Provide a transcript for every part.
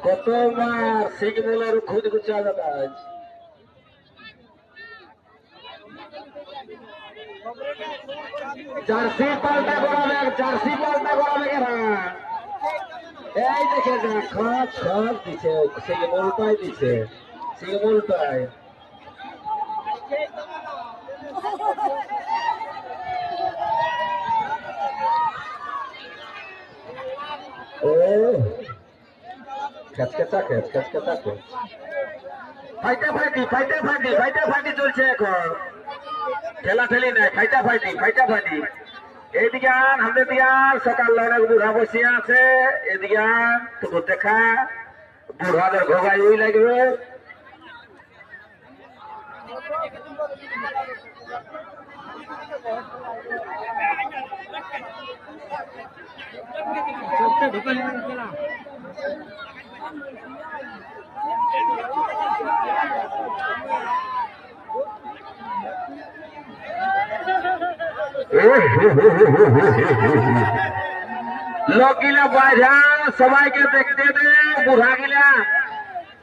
কতবার সিগন্যালের খুদ গুছা দাদাজ জার্সি পাল্টা করাবে এই দেখে খত দিছে সিগন্যালটাই দিছে সিগন্যালটাই ও ফাইটা চলছে এখন ঠেলাঠেলি নাই ফাইটা ফাইটি এইদিকে আমাদের দিয়ার সকাল অনেক বুড়া বসিয়া আছে এদিকে তোকে দেখা বুড়াদের ঘোগাই ওই লাগবে লোক গিলা বাইরা সবাইকে দেখতে দে বুড়া গিলা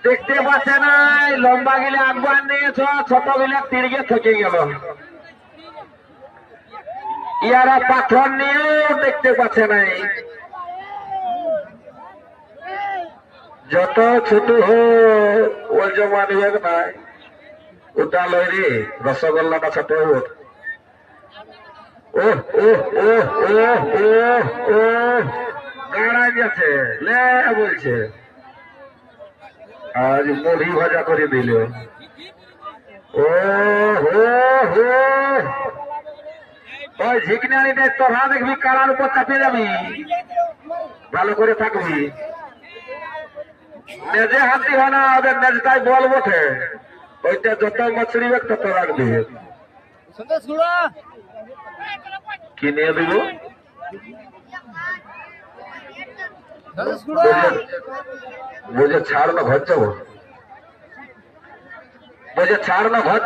দেখতে পাচ্ছে নাই লম্বা গিলা আকবার নিয়েছ ছোট গিলা তিরগে থেকে গেল ইয়ারা পাথর নিয়েও দেখতে পাচ্ছে নাই যত ছোট হোক ওই জমান হোক নাই ওটা লই রে রসগোল্লাটা ছোট হোক গেছে বলছে আজ মুড়ি ভাজা করে দিল ওই ঝিকনারি নেই তোরা দেখবি কালার উপর চাপিয়ে যাবি ভালো করে থাকবি নেজে হাতি হয় না ওদের নেজটাই বল বটে ওইটা যত মছড়ি বেগ তত রাখবি কি নিয়ে দিব বুঝে ছাড় না ঘর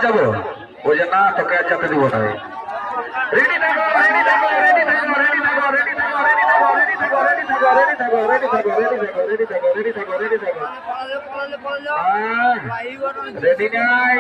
যাবো বুঝে না তোকে আর যেতে দিব না রেডি থাকো রেডি নাই